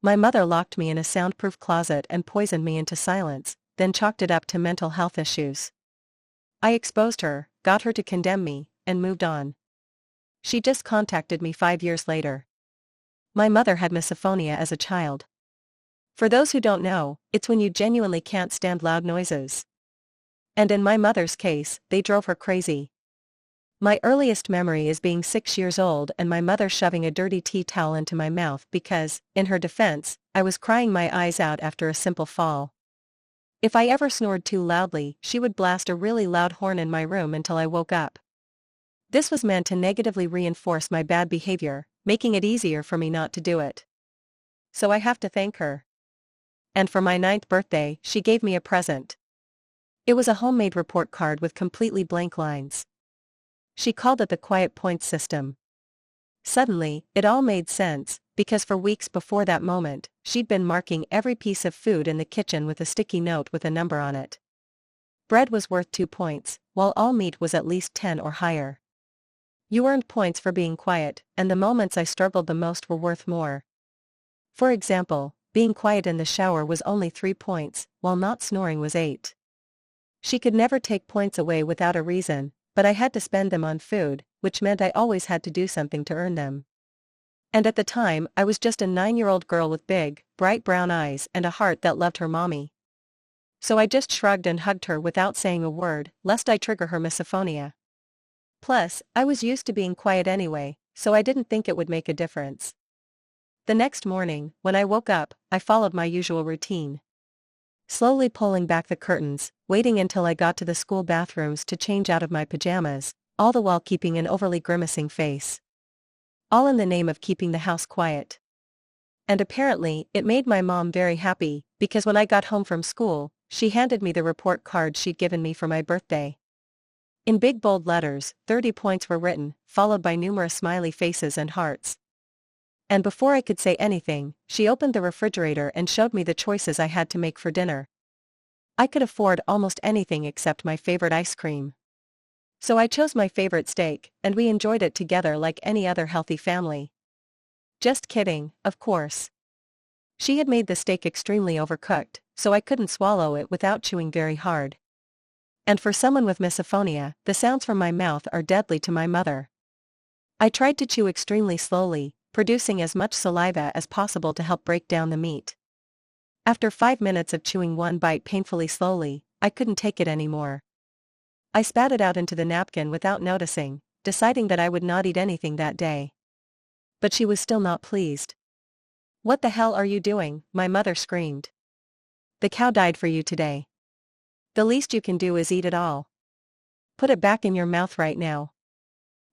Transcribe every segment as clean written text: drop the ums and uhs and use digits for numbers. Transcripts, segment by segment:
My mother locked me in a soundproof closet and poisoned me into silence, then chalked it up to mental health issues. I exposed her, got her to condemn me, and moved on. She just contacted me 5 years later. My mother had misophonia as a child. For those who don't know, it's when you genuinely can't stand loud noises. And in my mother's case, they drove her crazy. My earliest memory is being 6 years old and my mother shoving a dirty tea towel into my mouth because, in her defense, I was crying my eyes out after a simple fall. If I ever snored too loudly, she would blast a really loud horn in my room until I woke up. This was meant to negatively reinforce my bad behavior, making it easier for me not to do it. So I have to thank her. And for my 9th birthday, she gave me a present. It was a homemade report card with completely blank lines. She called it the quiet points system. Suddenly, it all made sense, because for weeks before that moment, she'd been marking every piece of food in the kitchen with a sticky note with a number on it. Bread was worth 2 points, while all meat was at least 10 or higher. You earned points for being quiet, and the moments I struggled the most were worth more. For example, being quiet in the shower was only 3 points, while not snoring was 8. She could never take points away without a reason, but I had to spend them on food, which meant I always had to do something to earn them. And at the time, I was just a 9-year-old girl with big, bright brown eyes and a heart that loved her mommy. So I just shrugged and hugged her without saying a word, lest I trigger her misophonia. Plus, I was used to being quiet anyway, so I didn't think it would make a difference. The next morning, when I woke up, I followed my usual routine. Slowly pulling back the curtains, waiting until I got to the school bathrooms to change out of my pajamas, all the while keeping an overly grimacing face. All in the name of keeping the house quiet. And apparently, it made my mom very happy, because when I got home from school, she handed me the report card she'd given me for my birthday. In big bold letters, 30 points were written, followed by numerous smiley faces and hearts. And before I could say anything, she opened the refrigerator and showed me the choices I had to make for dinner. I could afford almost anything except my favorite ice cream. So I chose my favorite steak, and we enjoyed it together like any other healthy family. Just kidding, of course. She had made the steak extremely overcooked, so I couldn't swallow it without chewing very hard. And for someone with misophonia, the sounds from my mouth are deadly to my mother. I tried to chew extremely slowly, producing as much saliva as possible to help break down the meat. After 5 minutes of chewing one bite painfully slowly, I couldn't take it anymore. I spat it out into the napkin without noticing, deciding that I would not eat anything that day. But she was still not pleased. "What the hell are you doing?" my mother screamed. "The cow died for you today. The least you can do is eat it all. Put it back in your mouth right now."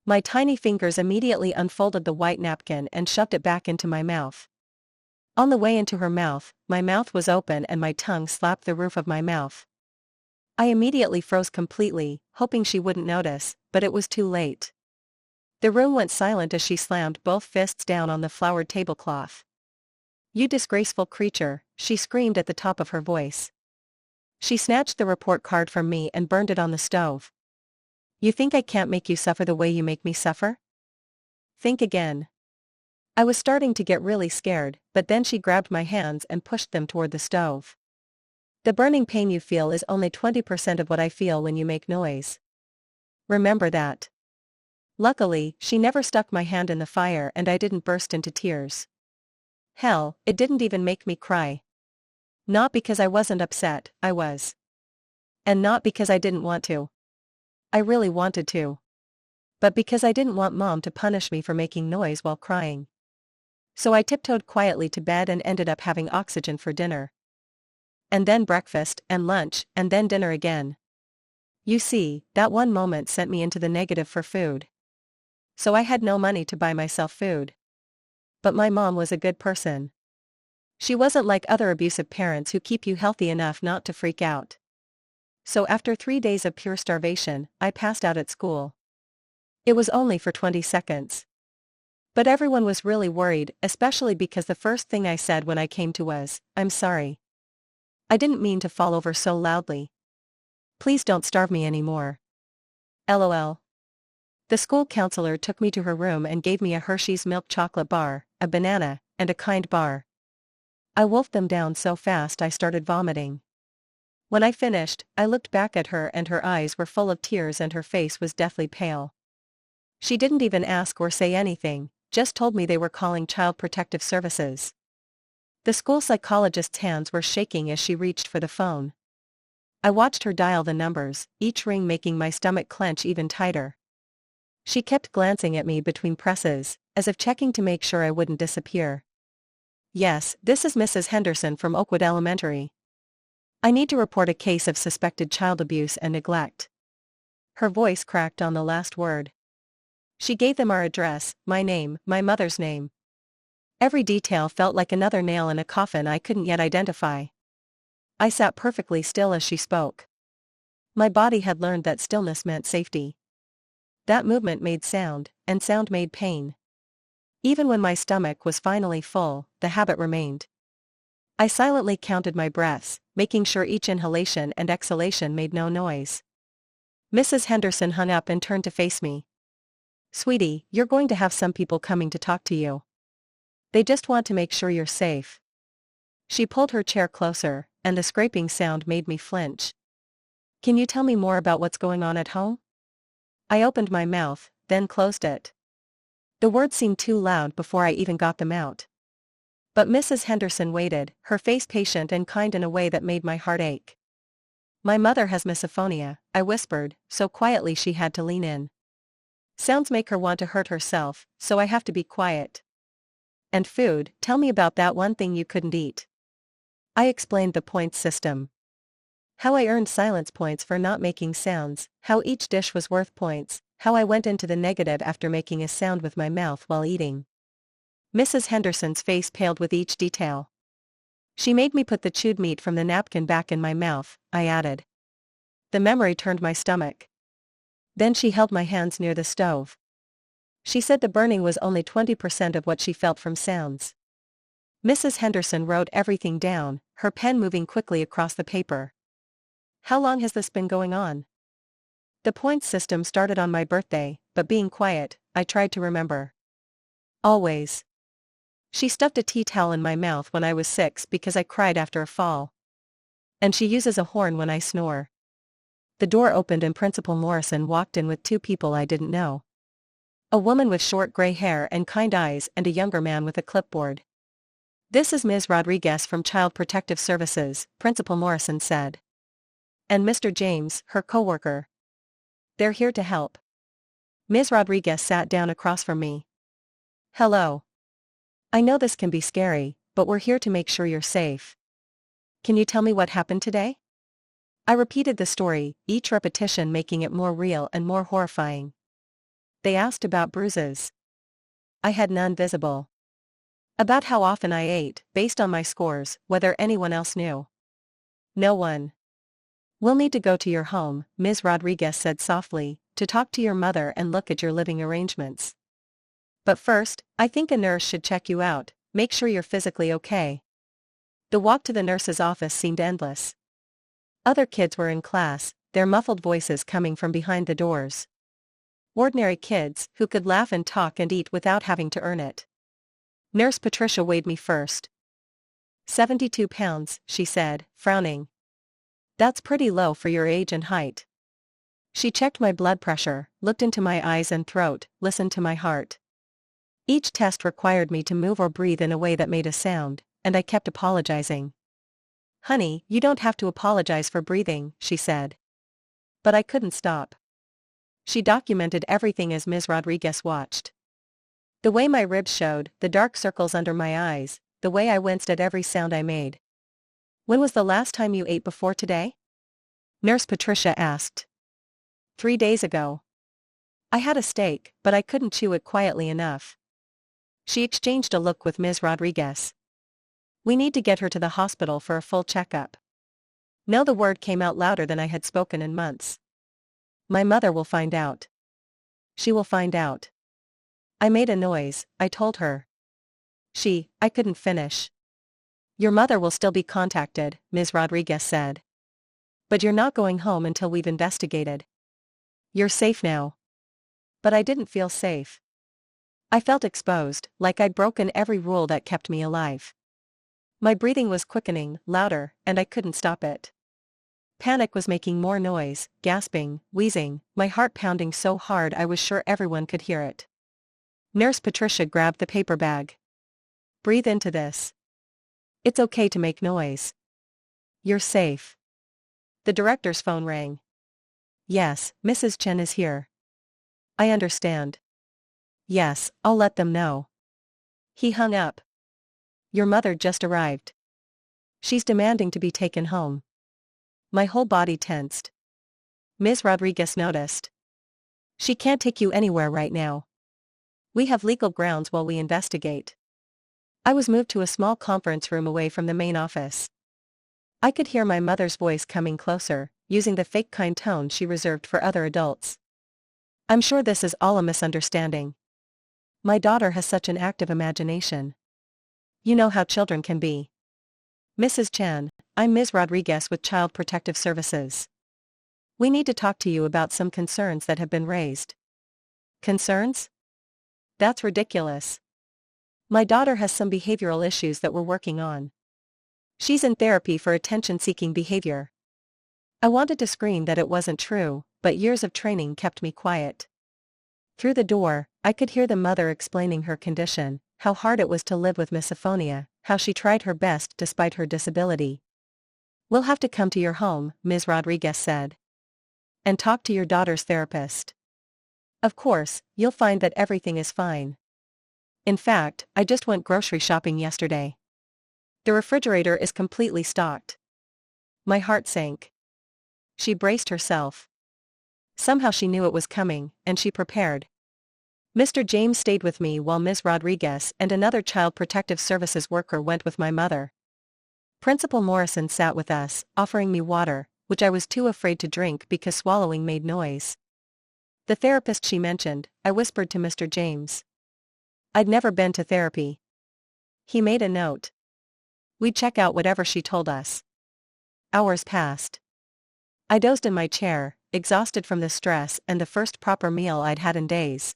My tiny fingers immediately unfolded the white napkin and shoved it back into my mouth. On the way into her mouth, my mouth was open and my tongue slapped the roof of my mouth. I immediately froze completely, hoping she wouldn't notice, but it was too late. The room went silent as she slammed both fists down on the flowered tablecloth. "You disgraceful creature," she screamed at the top of her voice. She snatched the report card from me and burned it on the stove. "You think I can't make you suffer the way you make me suffer? Think again." I was starting to get really scared, but then she grabbed my hands and pushed them toward the stove. "The burning pain you feel is only 20% of what I feel when you make noise. Remember that." Luckily, she never stuck my hand in the fire and I didn't burst into tears. Hell, it didn't even make me cry. Not because I wasn't upset, I was. And not because I didn't want to. I really wanted to. But because I didn't want Mom to punish me for making noise while crying. So I tiptoed quietly to bed and ended up having oxygen for dinner. And then breakfast, and lunch, and then dinner again. You see, that one moment sent me into the negative for food. So I had no money to buy myself food. But my mom was a good person. She wasn't like other abusive parents who keep you healthy enough not to freak out. So after 3 days of pure starvation, I passed out at school. It was only for 20 seconds. But everyone was really worried, especially because the first thing I said when I came to was, "I'm sorry. I didn't mean to fall over so loudly. Please don't starve me anymore. LOL." The school counselor took me to her room and gave me a Hershey's milk chocolate bar, a banana, and a kind bar. I wolfed them down so fast I started vomiting. When I finished, I looked back at her and her eyes were full of tears and her face was deathly pale. She didn't even ask or say anything, just told me they were calling Child Protective Services. The school psychologist's hands were shaking as she reached for the phone. I watched her dial the numbers, each ring making my stomach clench even tighter. She kept glancing at me between presses, as if checking to make sure I wouldn't disappear. Yes, this is Mrs. Henderson from Oakwood Elementary. I need to report a case of suspected child abuse and neglect. Her voice cracked on the last word. She gave them our address, my name, my mother's name. Every detail felt like another nail in a coffin I couldn't yet identify. I sat perfectly still as she spoke. My body had learned that stillness meant safety. That movement made sound, and sound made pain. Even when my stomach was finally full, the habit remained. I silently counted my breaths, making sure each inhalation and exhalation made no noise. Mrs. Henderson hung up and turned to face me. "Sweetie, you're going to have some people coming to talk to you. They just want to make sure you're safe." She pulled her chair closer, and the scraping sound made me flinch. "Can you tell me more about what's going on at home?" I opened my mouth, then closed it. The words seemed too loud before I even got them out. But Mrs. Henderson waited, her face patient and kind in a way that made my heart ache. "My mother has misophonia," I whispered, so quietly she had to lean in. "Sounds make her want to hurt herself, so I have to be quiet." "And food, tell me about that one thing you couldn't eat." I explained the points system. How I earned silence points for not making sounds, how each dish was worth points, how I went into the negative after making a sound with my mouth while eating. Mrs. Henderson's face paled with each detail. "She made me put the chewed meat from the napkin back in my mouth," I added. The memory turned my stomach. Then she held my hands near the stove. "She said the burning was only 20% of what she felt from sounds." Mrs. Henderson wrote everything down, her pen moving quickly across the paper. "How long has this been going on?" "The points system started on my birthday, but being quiet, I tried to remember." "Always." "She stuffed a tea towel in my mouth when I was 6 because I cried after a fall. And she uses a horn when I snore." The door opened and Principal Morrison walked in with two people I didn't know. A woman with short gray hair and kind eyes and a younger man with a clipboard. "This is Ms. Rodriguez from Child Protective Services," Principal Morrison said. "And Mr. James, her coworker. They're here to help." Ms. Rodriguez sat down across from me. "Hello. I know this can be scary, but we're here to make sure you're safe. Can you tell me what happened today?" I repeated the story, each repetition making it more real and more horrifying. They asked about bruises. I had none visible. About how often I ate, based on my scores, whether anyone else knew. No one. "We'll need to go to your home," Ms. Rodriguez said softly, "to talk to your mother and look at your living arrangements. But first, I think a nurse should check you out, make sure you're physically okay." The walk to the nurse's office seemed endless. Other kids were in class, their muffled voices coming from behind the doors. Ordinary kids, who could laugh and talk and eat without having to earn it. Nurse Patricia weighed me first. 72 pounds, she said, frowning. "That's pretty low for your age and height." She checked my blood pressure, looked into my eyes and throat, listened to my heart. Each test required me to move or breathe in a way that made a sound, and I kept apologizing. "Honey, you don't have to apologize for breathing," she said. But I couldn't stop. She documented everything as Ms. Rodriguez watched. The way my ribs showed, the dark circles under my eyes, the way I winced at every sound I made. "When was the last time you ate before today?" Nurse Patricia asked. 3 days ago. I had a steak, but I couldn't chew it quietly enough." She exchanged a look with Ms. Rodriguez. "We need to get her to the hospital for a full checkup." No, the word came out louder than I had spoken in months. "My mother will find out." "She will find out." I made a noise, I told her. I couldn't finish. "Your mother will still be contacted," Ms. Rodriguez said. "But you're not going home until we've investigated. You're safe now." But I didn't feel safe. I felt exposed, like I'd broken every rule that kept me alive. My breathing was quickening, louder, and I couldn't stop it. Panic was making more noise, gasping, wheezing, my heart pounding so hard I was sure everyone could hear it. Nurse Patricia grabbed the paper bag. Breathe into this. It's okay to make noise. You're safe. The director's phone rang. Yes, Mrs. Chen is here. I understand. Yes, I'll let them know. He hung up. Your mother just arrived. She's demanding to be taken home. My whole body tensed. Ms. Rodriguez noticed. She can't take you anywhere right now. We have legal grounds while we investigate. I was moved to a small conference room away from the main office. I could hear my mother's voice coming closer, using the fake kind tone she reserved for other adults. I'm sure this is all a misunderstanding. My daughter has such an active imagination. You know how children can be. Mrs. Chan, I'm Ms. Rodriguez with Child Protective Services. We need to talk to you about some concerns that have been raised. Concerns? That's ridiculous. My daughter has some behavioral issues that we're working on. She's in therapy for attention-seeking behavior. I wanted to scream that it wasn't true, but years of training kept me quiet. Through the door, I could hear the mother explaining her condition, how hard it was to live with misophonia, how she tried her best despite her disability. We'll have to come to your home, Ms. Rodriguez said. And talk to your daughter's therapist. Of course, you'll find that everything is fine. In fact, I just went grocery shopping yesterday. The refrigerator is completely stocked. My heart sank. She braced herself. Somehow she knew it was coming, and she prepared. Mr. James stayed with me while Ms. Rodriguez and another Child Protective Services worker went with my mother. Principal Morrison sat with us, offering me water, which I was too afraid to drink because swallowing made noise. The therapist she mentioned, I whispered to Mr. James. I'd never been to therapy. He made a note. We'd check out whatever she told us. Hours passed. I dozed in my chair, exhausted from the stress and the first proper meal I'd had in days.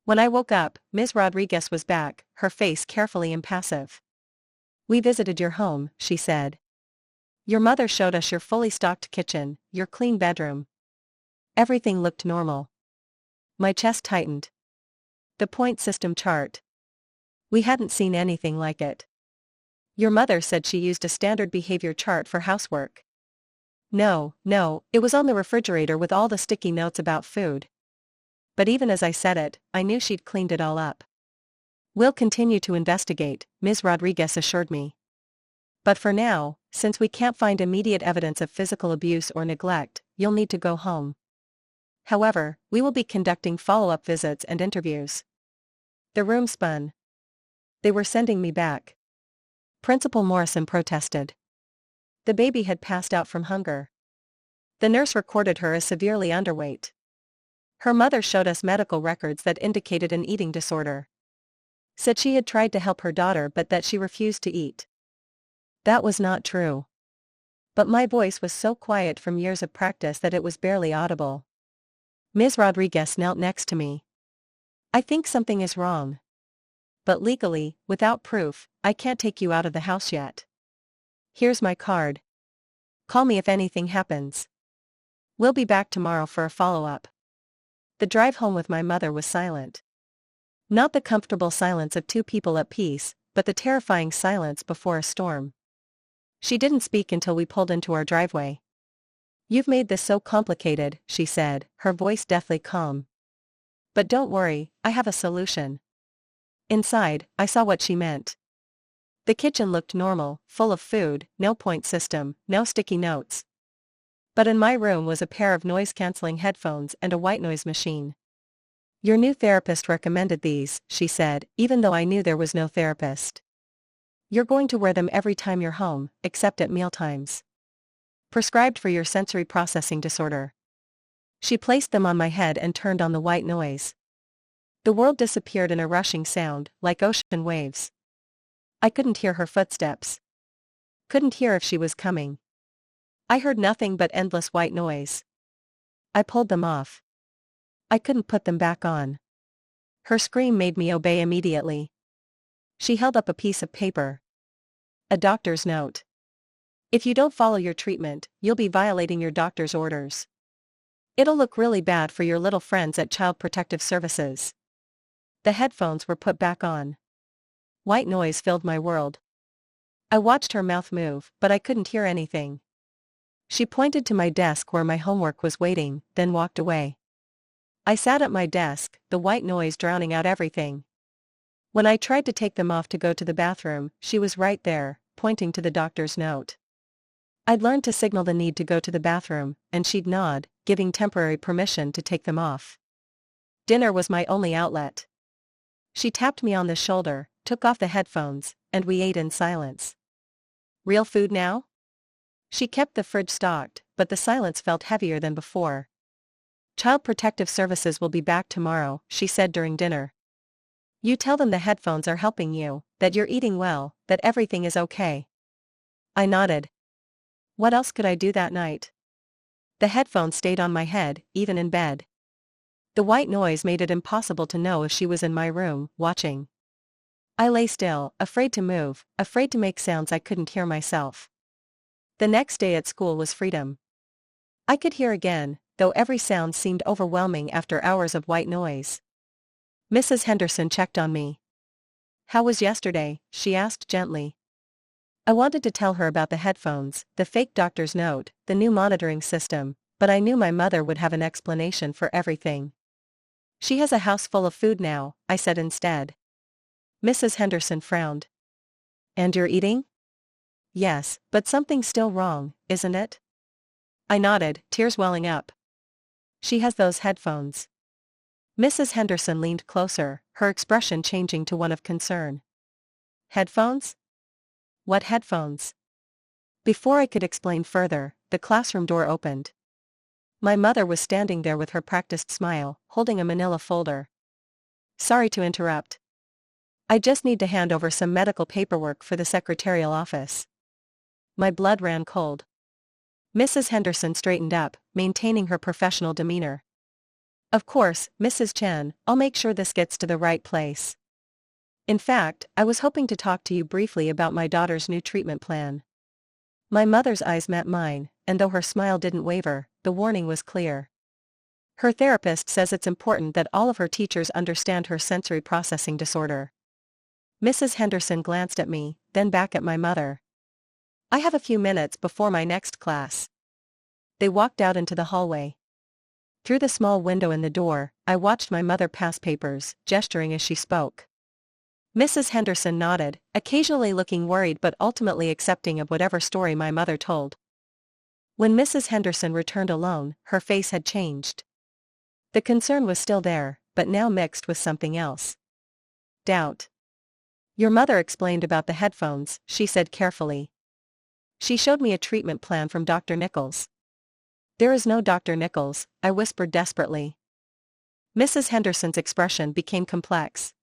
When I woke up, Ms. Rodriguez was back, her face carefully impassive. We visited your home, she said. Your mother showed us your fully stocked kitchen, your clean bedroom. Everything looked normal. My chest tightened. The point system chart. We hadn't seen anything like it. Your mother said she used a standard behavior chart for housework. No, it was on the refrigerator with all the sticky notes about food. But even as I said it, I knew she'd cleaned it all up. We'll continue to investigate, Ms. Rodriguez assured me. But for now, since we can't find immediate evidence of physical abuse or neglect, you'll need to go home. However, we will be conducting follow-up visits and interviews. The room spun. They were sending me back. Principal Morrison protested. The baby had passed out from hunger. The nurse recorded her as severely underweight. Her mother showed us medical records that indicated an eating disorder. Said she had tried to help her daughter but that she refused to eat. That was not true. But my voice was so quiet from years of practice that it was barely audible. Ms. Rodriguez knelt next to me. I think something is wrong. But legally, without proof, I can't take you out of the house yet. Here's my card. Call me if anything happens. We'll be back tomorrow for a follow-up. The drive home with my mother was silent. Not the comfortable silence of two people at peace, but the terrifying silence before a storm. She didn't speak until we pulled into our driveway. You've made this so complicated, she said, her voice deathly calm. But don't worry, I have a solution. Inside, I saw what she meant. The kitchen looked normal, full of food, no point system, no sticky notes. But in my room was a pair of noise-canceling headphones and a white noise machine. Your new therapist recommended these, she said, even though I knew there was no therapist. You're going to wear them every time you're home, except at mealtimes. Prescribed for your sensory processing disorder. She placed them on my head and turned on the white noise. The world disappeared in a rushing sound, like ocean waves. I couldn't hear her footsteps. Couldn't hear if she was coming. I heard nothing but endless white noise. I pulled them off. I couldn't put them back on. Her scream made me obey immediately. She held up a piece of paper. A doctor's note. If you don't follow your treatment, you'll be violating your doctor's orders. It'll look really bad for your little friends at Child Protective Services. The headphones were put back on. White noise filled my world. I watched her mouth move, but I couldn't hear anything. She pointed to my desk where my homework was waiting, then walked away. I sat at my desk, the white noise drowning out everything. When I tried to take them off to go to the bathroom, she was right there, pointing to the doctor's note. I'd learned to signal the need to go to the bathroom, and she'd nod, giving temporary permission to take them off. Dinner was my only outlet. She tapped me on the shoulder, took off the headphones, and we ate in silence. Real food now? She kept the fridge stocked, but the silence felt heavier than before. Child Protective Services will be back tomorrow, she said during dinner. You tell them the headphones are helping you, that you're eating well, that everything is okay. I nodded. What else could I do that night? The headphones stayed on my head, even in bed. The white noise made it impossible to know if she was in my room, watching. I lay still, afraid to move, afraid to make sounds I couldn't hear myself. The next day at school was freedom. I could hear again, though every sound seemed overwhelming after hours of white noise. Mrs. Henderson checked on me. How was yesterday? She asked gently. I wanted to tell her about the headphones, the fake doctor's note, the new monitoring system, but I knew my mother would have an explanation for everything. She has a house full of food now, I said instead. Mrs. Henderson frowned. And you're eating? Yes, but something's still wrong, isn't it? I nodded, tears welling up. She has those headphones. Mrs. Henderson leaned closer, her expression changing to one of concern. Headphones? What headphones? Before I could explain further, the classroom door opened. My mother was standing there with her practiced smile, holding a manila folder. Sorry to interrupt. I just need to hand over some medical paperwork for the secretarial office. My blood ran cold. Mrs. Henderson straightened up, maintaining her professional demeanor. Of course, Mrs. Chen, I'll make sure this gets to the right place. In fact, I was hoping to talk to you briefly about my daughter's new treatment plan. My mother's eyes met mine, and though her smile didn't waver, the warning was clear. Her therapist says it's important that all of her teachers understand her sensory processing disorder. Mrs. Henderson glanced at me, then back at my mother. I have a few minutes before my next class. They walked out into the hallway. Through the small window in the door, I watched my mother pass papers, gesturing as she spoke. Mrs. Henderson nodded, occasionally looking worried but ultimately accepting of whatever story my mother told. When Mrs. Henderson returned alone, her face had changed. The concern was still there, but now mixed with something else. Doubt. Your mother explained about the headphones, she said carefully. She showed me a treatment plan from Dr. Nichols. There is no Dr. Nichols, I whispered desperately. Mrs. Henderson's expression became complex.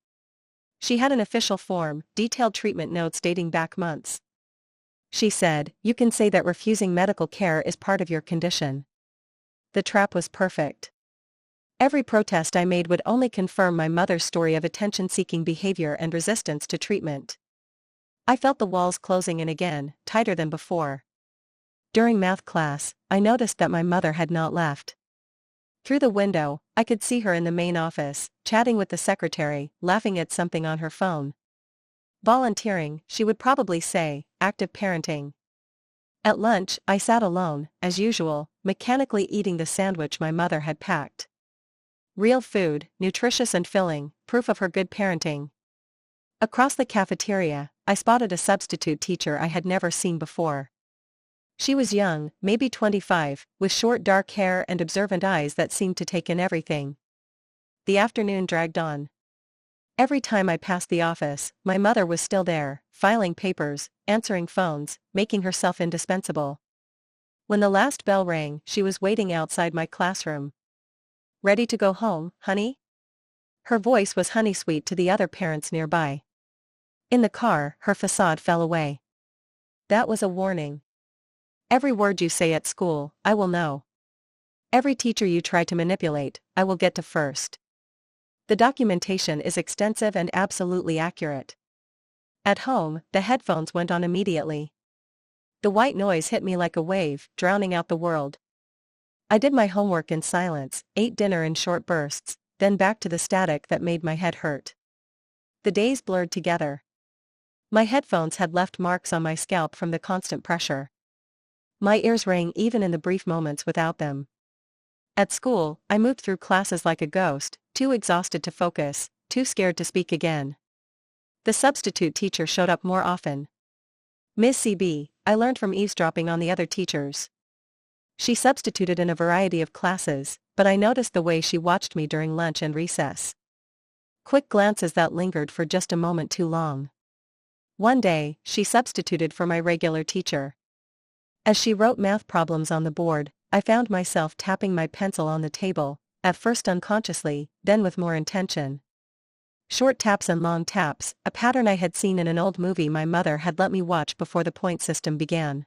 She had an official form, detailed treatment notes dating back months. She said, you can say that refusing medical care is part of your condition. The trap was perfect. Every protest I made would only confirm my mother's story of attention-seeking behavior and resistance to treatment. I felt the walls closing in again, tighter than before. During math class, I noticed that my mother had not left. Through the window, I could see her in the main office, chatting with the secretary, laughing at something on her phone. Volunteering, she would probably say, active parenting. At lunch, I sat alone, as usual, mechanically eating the sandwich my mother had packed. Real food, nutritious and filling, proof of her good parenting. Across the cafeteria, I spotted a substitute teacher I had never seen before. She was young, maybe 25, with short dark hair and observant eyes that seemed to take in everything. The afternoon dragged on. Every time I passed the office, my mother was still there, filing papers, answering phones, making herself indispensable. When the last bell rang, she was waiting outside my classroom. Ready to go home, honey? Her voice was honey-sweet to the other parents nearby. In the car, her facade fell away. That was a warning. Every word you say at school, I will know. Every teacher you try to manipulate, I will get to first. The documentation is extensive and absolutely accurate. At home, the headphones went on immediately. The white noise hit me like a wave, drowning out the world. I did my homework in silence, ate dinner in short bursts, then back to the static that made my head hurt. The days blurred together. My headphones had left marks on my scalp from the constant pressure. My ears rang even in the brief moments without them. At school, I moved through classes like a ghost, too exhausted to focus, too scared to speak again. The substitute teacher showed up more often. Miss CB, I learned from eavesdropping on the other teachers. She substituted in a variety of classes, but I noticed the way she watched me during lunch and recess. Quick glances that lingered for just a moment too long. One day, she substituted for my regular teacher. As she wrote math problems on the board, I found myself tapping my pencil on the table, at first unconsciously, then with more intention. Short taps and long taps, a pattern I had seen in an old movie my mother had let me watch before the point system began.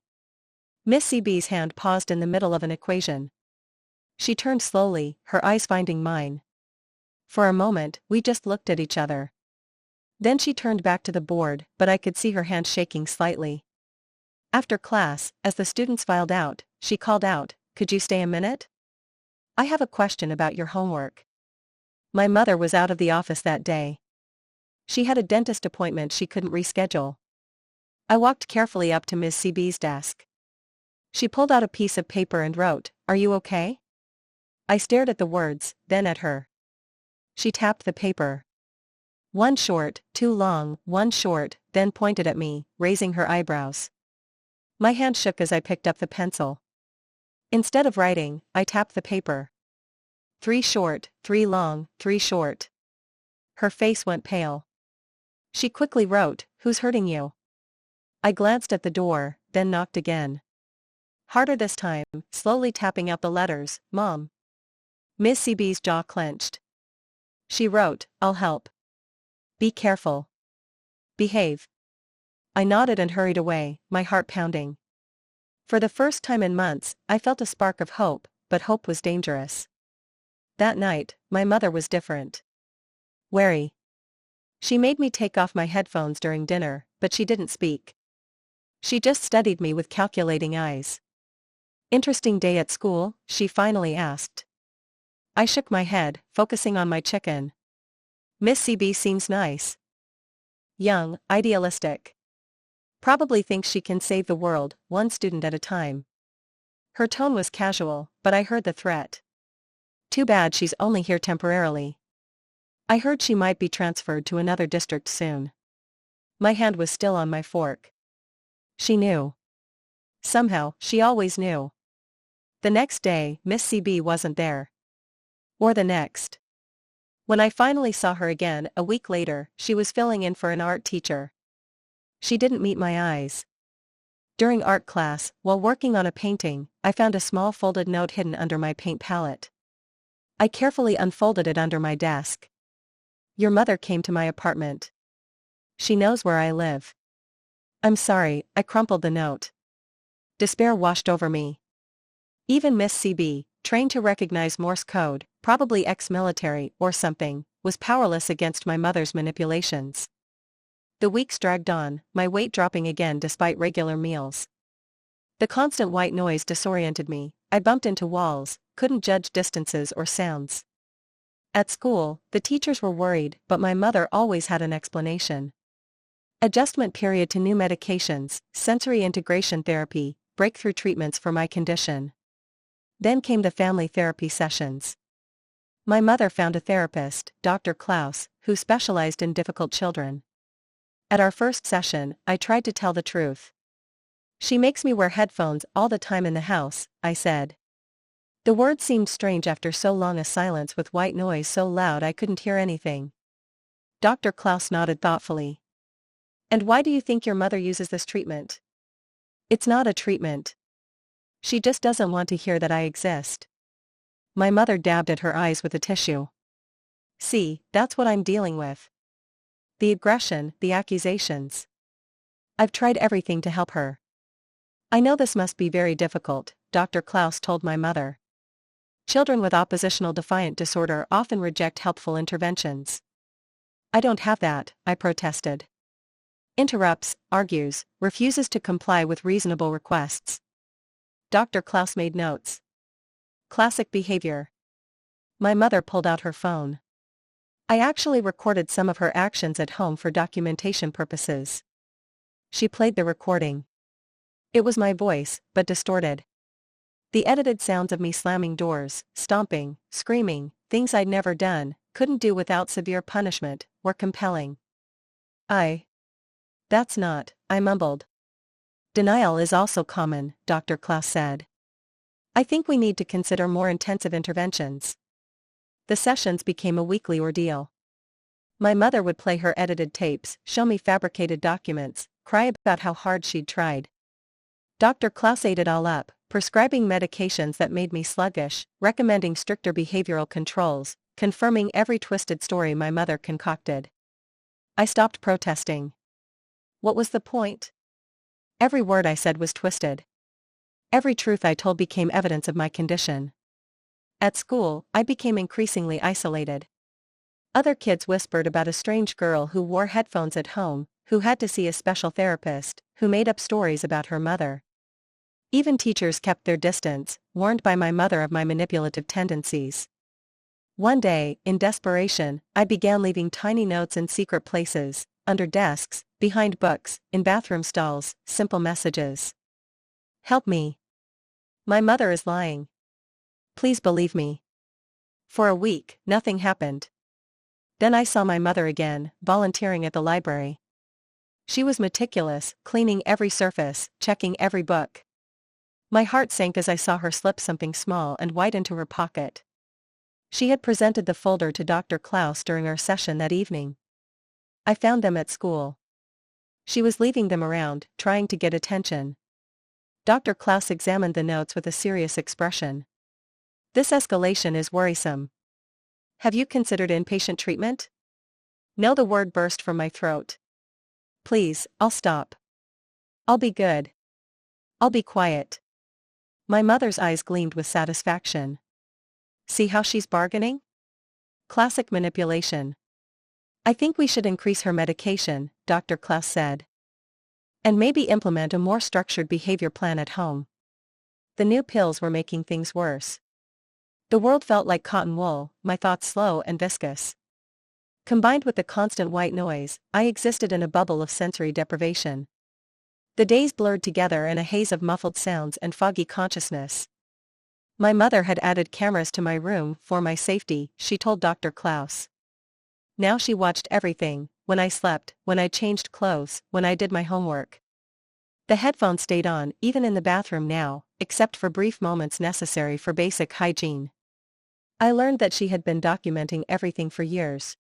Miss CB's hand paused in the middle of an equation. She turned slowly, her eyes finding mine. For a moment, we just looked at each other. Then she turned back to the board, but I could see her hand shaking slightly. After class, as the students filed out, she called out, "Could you stay a minute? I have a question about your homework." My mother was out of the office that day. She had a dentist appointment she couldn't reschedule. I walked carefully up to Ms. CB's desk. She pulled out a piece of paper and wrote, "Are you okay?" I stared at the words, then at her. She tapped the paper. One short, two long, one short, then pointed at me, raising her eyebrows. My hand shook as I picked up the pencil. Instead of writing, I tapped the paper. Three short, three long, three short. Her face went pale. She quickly wrote, "Who's hurting you?" I glanced at the door, then knocked again. Harder this time, slowly tapping out the letters, "Mom." Miss CB's jaw clenched. She wrote, "I'll help. Be careful. Behave." I nodded and hurried away, my heart pounding. For the first time in months, I felt a spark of hope, but hope was dangerous. That night, my mother was different. Wary. She made me take off my headphones during dinner, but she didn't speak. She just studied me with calculating eyes. "Interesting day at school?" she finally asked. I shook my head, focusing on my chicken. "Miss CB seems nice. Young, idealistic. Probably thinks she can save the world, one student at a time." Her tone was casual, but I heard the threat. "Too bad she's only here temporarily. I heard she might be transferred to another district soon." My hand was still on my fork. She knew. Somehow, she always knew. The next day, Miss CB wasn't there. Or the next. When I finally saw her again, a week later, she was filling in for an art teacher. She didn't meet my eyes. During art class, while working on a painting, I found a small folded note hidden under my paint palette. I carefully unfolded it under my desk. "Your mother came to my apartment. She knows where I live." "I'm sorry," I crumpled the note. Despair washed over me. Even Miss CB, trained to recognize Morse code, probably ex-military or something, was powerless against my mother's manipulations. The weeks dragged on, my weight dropping again despite regular meals. The constant white noise disoriented me. I bumped into walls, couldn't judge distances or sounds. At school, the teachers were worried, but my mother always had an explanation. Adjustment period to new medications, sensory integration therapy, breakthrough treatments for my condition. Then came the family therapy sessions. My mother found a therapist, Dr. Klaus, who specialized in difficult children. At our first session, I tried to tell the truth. "She makes me wear headphones all the time in the house," I said. The word seemed strange after so long a silence with white noise so loud I couldn't hear anything. Dr. Klaus nodded thoughtfully. "And why do you think your mother uses this treatment?" "It's not a treatment. She just doesn't want to hear that I exist." My mother dabbed at her eyes with a tissue. "See, that's what I'm dealing with. The aggression, the accusations. I've tried everything to help her." "I know this must be very difficult," Dr. Klaus told my mother. "Children with oppositional defiant disorder often reject helpful interventions." "I don't have that," I protested. Interrupts, argues, refuses to comply with reasonable requests. Dr. Klaus made notes. Classic behavior. My mother pulled out her phone. I actually recorded some of her actions at home for documentation purposes. She played the recording. It was my voice, but distorted. The edited sounds of me slamming doors, stomping, screaming, things I'd never done, couldn't do without severe punishment, were compelling. That's not, I mumbled. Denial is also common, Dr. Klaus said. I think we need to consider more intensive interventions. The sessions became a weekly ordeal. My mother would play her edited tapes, show me fabricated documents, cry about how hard she'd tried. Dr. Klaus ate it all up, prescribing medications that made me sluggish, recommending stricter behavioral controls, confirming every twisted story my mother concocted. I stopped protesting. What was the point? Every word I said was twisted. Every truth I told became evidence of my condition. At school, I became increasingly isolated. Other kids whispered about a strange girl who wore headphones at home, who had to see a special therapist, who made up stories about her mother. Even teachers kept their distance, warned by my mother of my manipulative tendencies. One day, in desperation, I began leaving tiny notes in secret places, under desks, behind books, in bathroom stalls, simple messages. Help me. My mother is lying. Please believe me. For a week, nothing happened. Then I saw my mother again, volunteering at the library. She was meticulous, cleaning every surface, checking every book. My heart sank as I saw her slip something small and white into her pocket. She had presented the folder to Dr. Klaus during our session that evening. I found them at school. She was leaving them around, trying to get attention. Dr. Klaus examined the notes with a serious expression. This escalation is worrisome. Have you considered inpatient treatment? No, the word burst from my throat. Please, I'll stop. I'll be good. I'll be quiet. My mother's eyes gleamed with satisfaction. See how she's bargaining? Classic manipulation. I think we should increase her medication, Dr. Klaus said. And maybe implement a more structured behavior plan at home. The new pills were making things worse. The world felt like cotton wool, my thoughts slow and viscous. Combined with the constant white noise, I existed in a bubble of sensory deprivation. The days blurred together in a haze of muffled sounds and foggy consciousness. My mother had added cameras to my room for my safety, she told Dr. Klaus. Now she watched everything, when I slept, when I changed clothes, when I did my homework. The headphones stayed on, even in the bathroom now, except for brief moments necessary for basic hygiene. I learned that she had been documenting everything for years.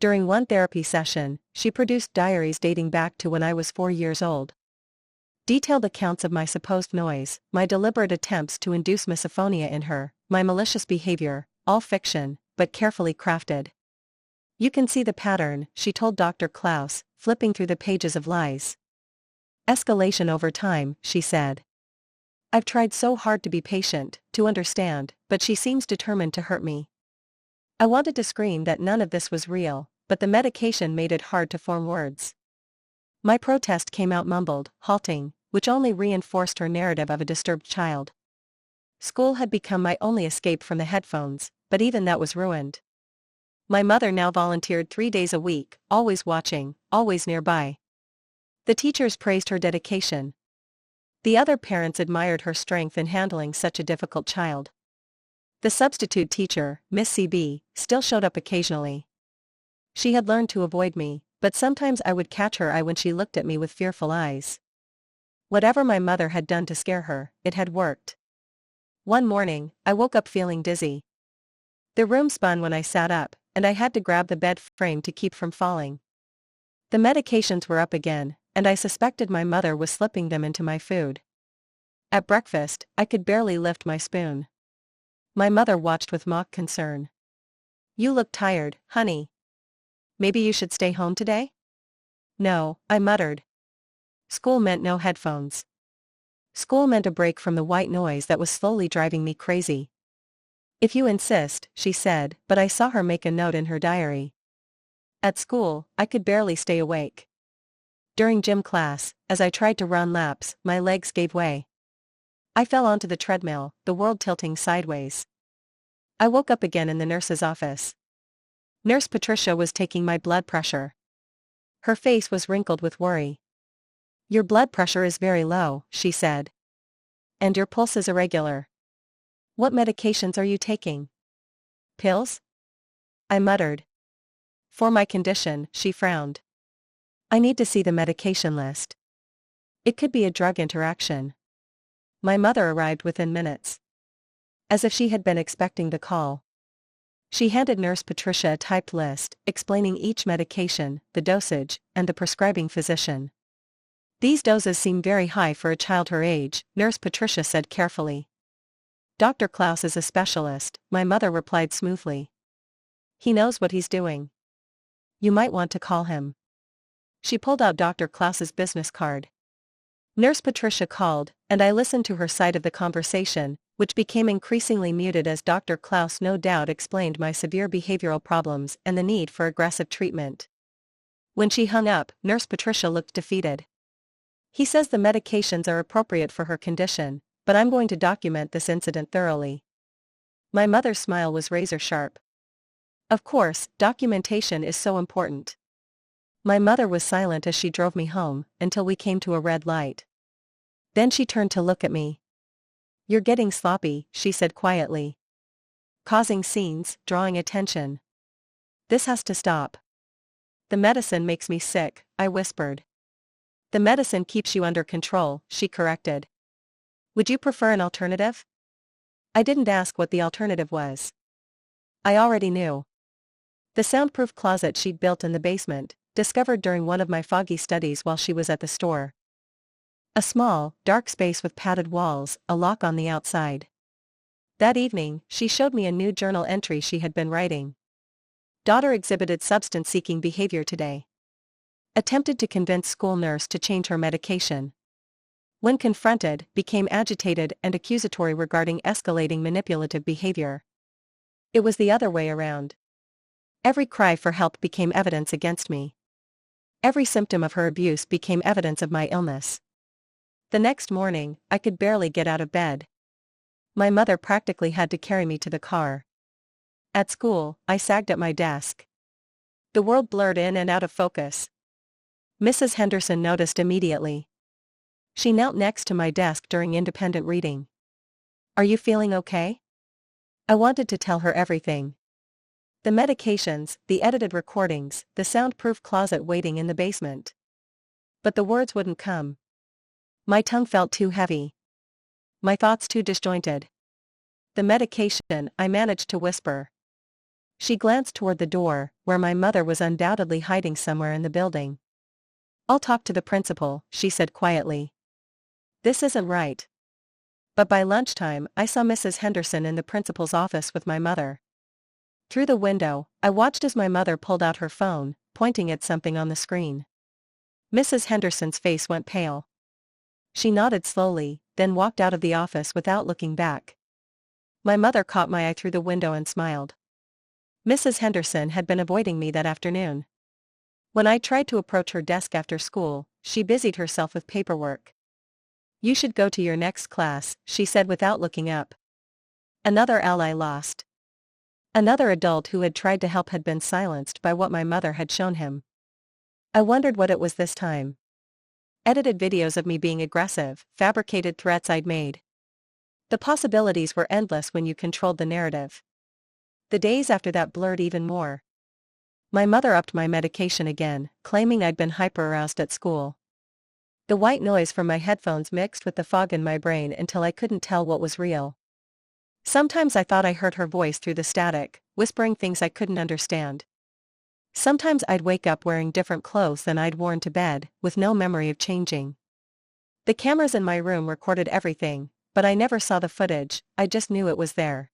During one therapy session, she produced diaries dating back to when I was 4 years old. Detailed accounts of my supposed noise, my deliberate attempts to induce misophonia in her, my malicious behavior, all fiction, but carefully crafted. You can see the pattern, she told Dr. Klaus, flipping through the pages of lies. Escalation over time, she said. I've tried so hard to be patient, to understand, but she seems determined to hurt me. I wanted to scream that none of this was real, but the medication made it hard to form words. My protest came out mumbled, halting, which only reinforced her narrative of a disturbed child. School had become my only escape from the headphones, but even that was ruined. My mother now volunteered 3 days a week, always watching, always nearby. The teachers praised her dedication. The other parents admired her strength in handling such a difficult child. The substitute teacher, Miss C.B., still showed up occasionally. She had learned to avoid me, but sometimes I would catch her eye when she looked at me with fearful eyes. Whatever my mother had done to scare her, it had worked. One morning, I woke up feeling dizzy. The room spun when I sat up, and I had to grab the bed frame to keep from falling. The medications were up again, and I suspected my mother was slipping them into my food. At breakfast, I could barely lift my spoon. My mother watched with mock concern. You look tired, honey. Maybe you should stay home today? No, I muttered. School meant no headphones. School meant a break from the white noise that was slowly driving me crazy. If you insist, she said, but I saw her make a note in her diary. At school, I could barely stay awake. During gym class, as I tried to run laps, my legs gave way. I fell onto the treadmill, the world tilting sideways. I woke up again in the nurse's office. Nurse Patricia was taking my blood pressure. Her face was wrinkled with worry. "Your blood pressure is very low," she said. "And your pulse is irregular. What medications are you taking?" "Pills?" I muttered. "For my condition," she frowned. "I need to see the medication list. It could be a drug interaction." My mother arrived within minutes. As if she had been expecting the call. She handed Nurse Patricia a typed list, explaining each medication, the dosage, and the prescribing physician. "These doses seem very high for a child her age," Nurse Patricia said carefully. "Dr. Klaus is a specialist," my mother replied smoothly. "He knows what he's doing. You might want to call him." She pulled out Dr. Klaus's business card. Nurse Patricia called, and I listened to her side of the conversation, which became increasingly muted as Dr. Klaus no doubt explained my severe behavioral problems and the need for aggressive treatment. When she hung up, Nurse Patricia looked defeated. "He says the medications are appropriate for her condition, but I'm going to document this incident thoroughly." My mother's smile was razor sharp. "Of course, documentation is so important." My mother was silent as she drove me home, until we came to a red light. Then she turned to look at me. "You're getting sloppy," she said quietly. "Causing scenes, drawing attention. This has to stop." "The medicine makes me sick," I whispered. "The medicine keeps you under control," she corrected. "Would you prefer an alternative?" I didn't ask what the alternative was. I already knew. The soundproof closet she'd built in the basement, discovered during one of my foggy studies while she was at the store. A small, dark space with padded walls, a lock on the outside. That evening, she showed me a new journal entry she had been writing. "Daughter exhibited substance-seeking behavior today. Attempted to convince school nurse to change her medication. When confronted, became agitated and accusatory regarding escalating manipulative behavior." It was the other way around. Every cry for help became evidence against me. Every symptom of her abuse became evidence of my illness. The next morning, I could barely get out of bed. My mother practically had to carry me to the car. At school, I sagged at my desk. The world blurred in and out of focus. Mrs. Henderson noticed immediately. She knelt next to my desk during independent reading. "Are you feeling okay?" I wanted to tell her everything. The medications, the edited recordings, the soundproof closet waiting in the basement. But the words wouldn't come. My tongue felt too heavy. My thoughts too disjointed. "The medication," I managed to whisper. She glanced toward the door, where my mother was undoubtedly hiding somewhere in the building. "I'll talk to the principal," she said quietly. "This isn't right." But by lunchtime, I saw Mrs. Henderson in the principal's office with my mother. Through the window, I watched as my mother pulled out her phone, pointing at something on the screen. Mrs. Henderson's face went pale. She nodded slowly, then walked out of the office without looking back. My mother caught my eye through the window and smiled. Mrs. Henderson had been avoiding me that afternoon. When I tried to approach her desk after school, she busied herself with paperwork. "You should go to your next class," she said without looking up. Another ally lost. Another adult who had tried to help had been silenced by what my mother had shown him. I wondered what it was this time. Edited videos of me being aggressive, fabricated threats I'd made. The possibilities were endless when you controlled the narrative. The days after that blurred even more. My mother upped my medication again, claiming I'd been hyper-aroused at school. The white noise from my headphones mixed with the fog in my brain until I couldn't tell what was real. Sometimes I thought I heard her voice through the static, whispering things I couldn't understand. Sometimes I'd wake up wearing different clothes than I'd worn to bed, with no memory of changing. The cameras in my room recorded everything, but I never saw the footage, I just knew it was there.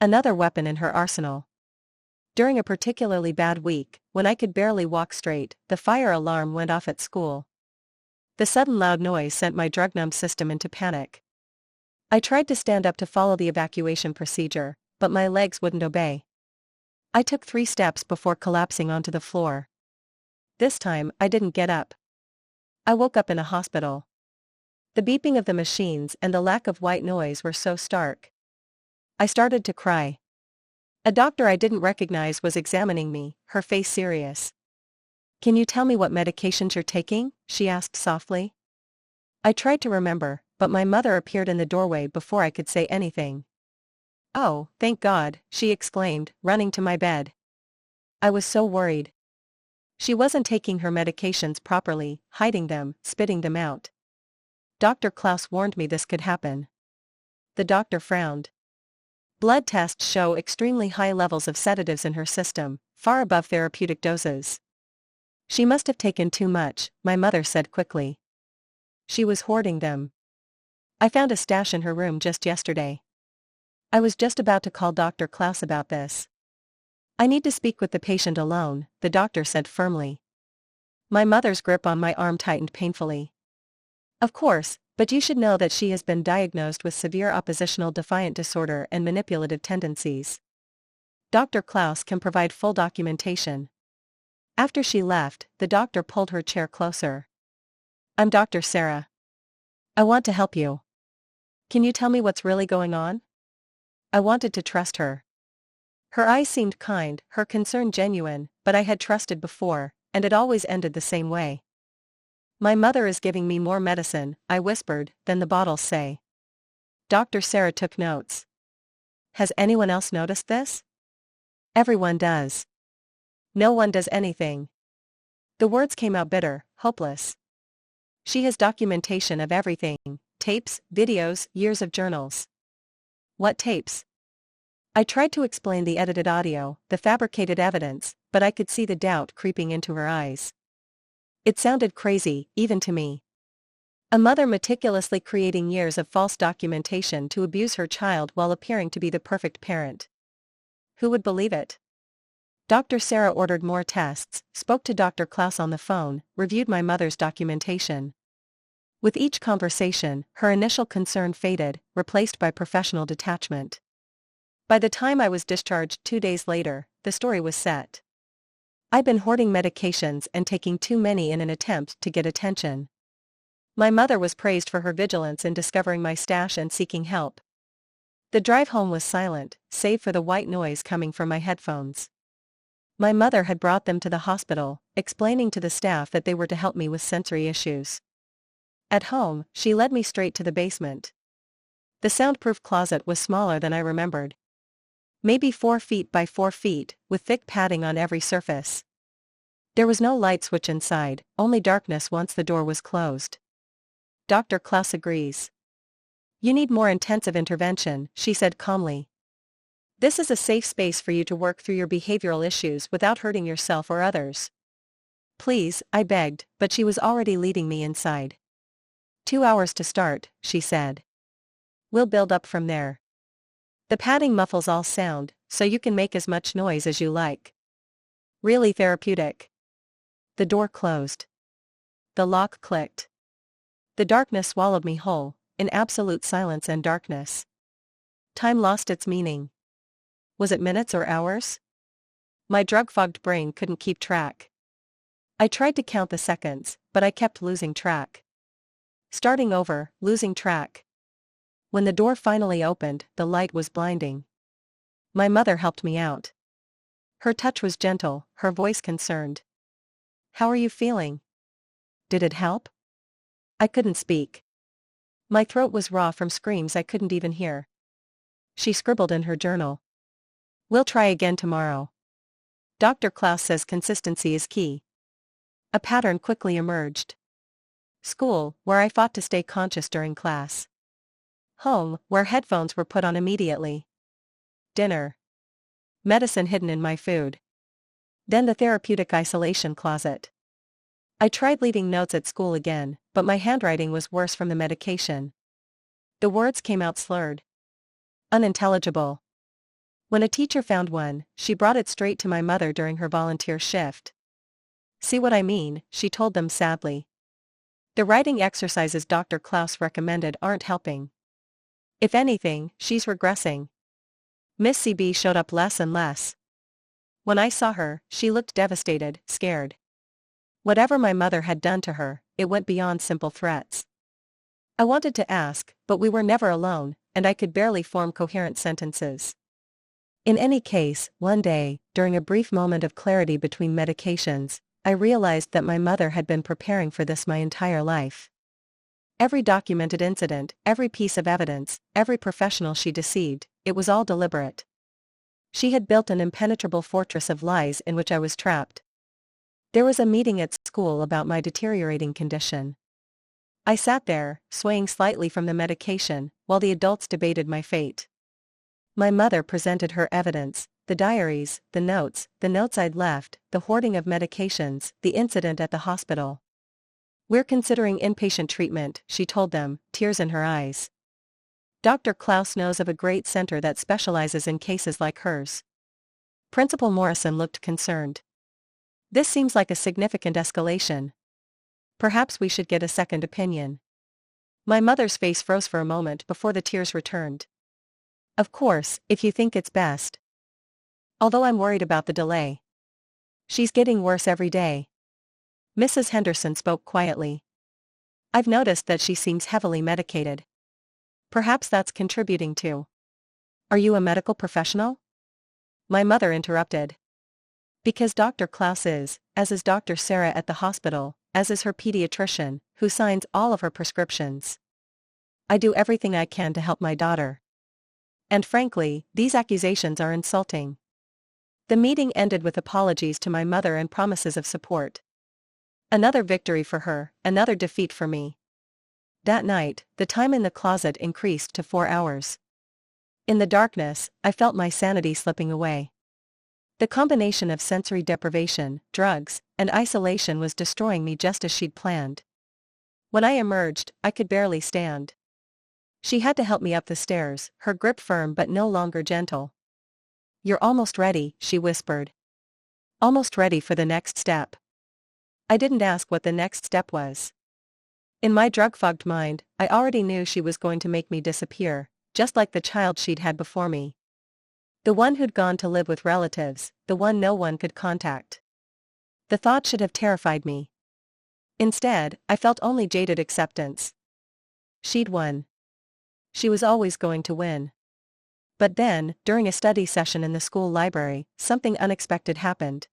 Another weapon in her arsenal. During a particularly bad week, when I could barely walk straight, the fire alarm went off at school. The sudden loud noise sent my drug-numbed system into panic. I tried to stand up to follow the evacuation procedure, but my legs wouldn't obey. I took 3 steps before collapsing onto the floor. This time, I didn't get up. I woke up in a hospital. The beeping of the machines and the lack of white noise were so stark. I started to cry. A doctor I didn't recognize was examining me, her face serious. "Can you tell me what medications you're taking?" she asked softly. I tried to remember, but my mother appeared in the doorway before I could say anything. "Oh, thank God," she exclaimed, running to my bed. I was so worried. She wasn't taking her medications properly, hiding them, spitting them out. Dr. Klaus warned me this could happen. The doctor frowned. Blood tests show extremely high levels of sedatives in her system, far above therapeutic doses. She must have taken too much, my mother said quickly. She was hoarding them. I found a stash in her room just yesterday. I was just about to call Dr. Klaus about this. "I need to speak with the patient alone," the doctor said firmly. My mother's grip on my arm tightened painfully. "Of course, but you should know that she has been diagnosed with severe oppositional defiant disorder and manipulative tendencies. Dr. Klaus can provide full documentation." After she left, the doctor pulled her chair closer. "I'm Dr. Sarah. I want to help you. Can you tell me what's really going on?" I wanted to trust her. Her eyes seemed kind, her concern genuine, but I had trusted before, and it always ended the same way. "My mother is giving me more medicine," I whispered, "than the bottles say." Dr. Sarah took notes. "Has anyone else noticed this?" "Everyone does. No one does anything." The words came out bitter, hopeless. "She has documentation of everything, tapes, videos, years of journals." "What tapes?" I tried to explain the edited audio, the fabricated evidence, but I could see the doubt creeping into her eyes. It sounded crazy, even to me. A mother meticulously creating years of false documentation to abuse her child while appearing to be the perfect parent. Who would believe it? Dr. Sarah ordered more tests, spoke to Dr. Klaus on the phone, reviewed my mother's documentation. With each conversation, her initial concern faded, replaced by professional detachment. By the time I was discharged 2 days later, the story was set. I'd been hoarding medications and taking too many in an attempt to get attention. My mother was praised for her vigilance in discovering my stash and seeking help. The drive home was silent, save for the white noise coming from my headphones. My mother had brought them to the hospital, explaining to the staff that they were to help me with sensory issues. At home, she led me straight to the basement. The soundproof closet was smaller than I remembered. Maybe 4 feet by 4 feet, with thick padding on every surface. There was no light switch inside, only darkness once the door was closed. Dr. Klaus agrees. "You need more intensive intervention," she said calmly. "This is a safe space for you to work through your behavioral issues without hurting yourself or others." "Please," I begged, but she was already leading me inside. "2 hours to start," she said. "We'll build up from there. The padding muffles all sound, so you can make as much noise as you like. Really therapeutic." The door closed. The lock clicked. The darkness swallowed me whole, in absolute silence and darkness. Time lost its meaning. Was it minutes or hours? My drug-fogged brain couldn't keep track. I tried to count the seconds, but I kept losing track. Starting over, losing track. When the door finally opened, the light was blinding. My mother helped me out. Her touch was gentle, her voice concerned. "How are you feeling? Did it help?" I couldn't speak. My throat was raw from screams I couldn't even hear. She scribbled in her journal. "We'll try again tomorrow. Dr. Klaus says consistency is key." A pattern quickly emerged. School, where I fought to stay conscious during class. Home, where headphones were put on immediately. Dinner. Medicine hidden in my food. Then the therapeutic isolation closet. I tried leaving notes at school again, but my handwriting was worse from the medication. The words came out slurred. Unintelligible. When a teacher found one, she brought it straight to my mother during her volunteer shift. "See what I mean?" she told them sadly. "The writing exercises Dr. Klaus recommended aren't helping. If anything, she's regressing." Miss CB showed up less and less. When I saw her, she looked devastated, scared. Whatever my mother had done to her, it went beyond simple threats. I wanted to ask, but we were never alone, and I could barely form coherent sentences. In any case, one day, during a brief moment of clarity between medications, I realized that my mother had been preparing for this my entire life. Every documented incident, every piece of evidence, every professional she deceived, it was all deliberate. She had built an impenetrable fortress of lies in which I was trapped. There was a meeting at school about my deteriorating condition. I sat there, swaying slightly from the medication, while the adults debated my fate. My mother presented her evidence, the diaries, the notes I'd left, the hoarding of medications, the incident at the hospital. "We're considering inpatient treatment," she told them, tears in her eyes. "Dr. Klaus knows of a great center that specializes in cases like hers." Principal Morrison looked concerned. "This seems like a significant escalation. Perhaps we should get a second opinion." My mother's face froze for a moment before the tears returned. "Of course, if you think it's best. Although I'm worried about the delay. She's getting worse every day." Mrs. Henderson spoke quietly. "I've noticed that she seems heavily medicated. Perhaps that's contributing too." "Are you a medical professional?" My mother interrupted. "Because Dr. Klaus is, as is Dr. Sarah at the hospital, as is her pediatrician, who signs all of her prescriptions. I do everything I can to help my daughter. And frankly, these accusations are insulting." The meeting ended with apologies to my mother and promises of support. Another victory for her, another defeat for me. That night, the time in the closet increased to 4 hours. In the darkness, I felt my sanity slipping away. The combination of sensory deprivation, drugs, and isolation was destroying me just as she'd planned. When I emerged, I could barely stand. She had to help me up the stairs, her grip firm but no longer gentle. "You're almost ready," she whispered. "Almost ready for the next step." I didn't ask what the next step was. In my drug-fogged mind, I already knew she was going to make me disappear, just like the child she'd had before me. The one who'd gone to live with relatives, the one no one could contact. The thought should have terrified me. Instead, I felt only jaded acceptance. She'd won. She was always going to win. But then, during a study session in the school library, something unexpected happened.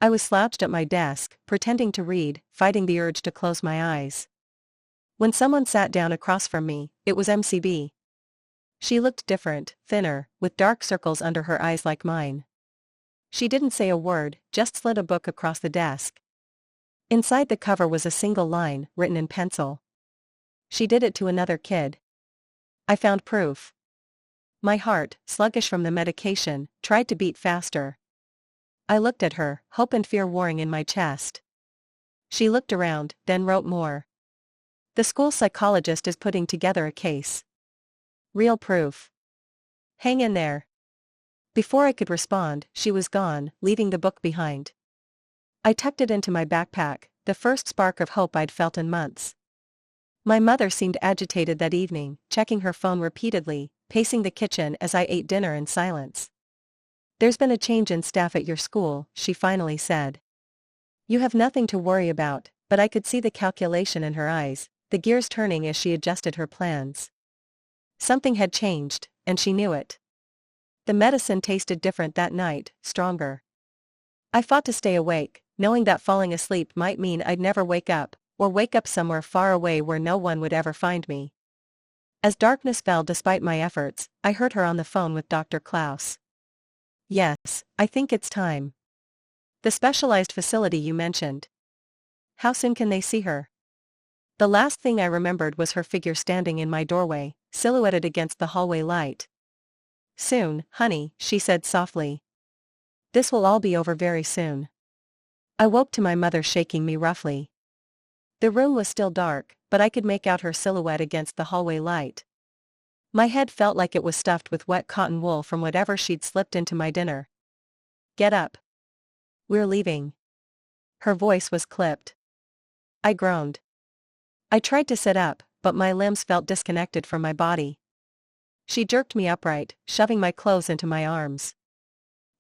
I was slouched at my desk, pretending to read, fighting the urge to close my eyes. When someone sat down across from me, it was MCB. She looked different, thinner, with dark circles under her eyes like mine. She didn't say a word, just slid a book across the desk. Inside the cover was a single line, written in pencil. "She did it to another kid." I found proof. My heart, sluggish from the medication, tried to beat faster. I looked at her, hope and fear warring in my chest. She looked around, then wrote more. "The school psychologist is putting together a case. Real proof. Hang in there." Before I could respond, she was gone, leaving the book behind. I tucked it into my backpack, the first spark of hope I'd felt in months. My mother seemed agitated that evening, checking her phone repeatedly, pacing the kitchen as I ate dinner in silence. "There's been a change in staff at your school," she finally said. "You have nothing to worry about," but I could see the calculation in her eyes, the gears turning as she adjusted her plans. Something had changed, and she knew it. The medicine tasted different that night, stronger. I fought to stay awake, knowing that falling asleep might mean I'd never wake up, or wake up somewhere far away where no one would ever find me. As darkness fell despite my efforts, I heard her on the phone with Dr. Klaus. "Yes, I think it's time. The specialized facility you mentioned. How soon can they see her?" The last thing I remembered was her figure standing in my doorway, silhouetted against the hallway light. "Soon, honey," she said softly. "This will all be over very soon." I woke to my mother shaking me roughly. The room was still dark, but I could make out her silhouette against the hallway light. My head felt like it was stuffed with wet cotton wool from whatever she'd slipped into my dinner. "Get up. We're leaving." Her voice was clipped. I groaned. I tried to sit up, but my limbs felt disconnected from my body. She jerked me upright, shoving my clothes into my arms.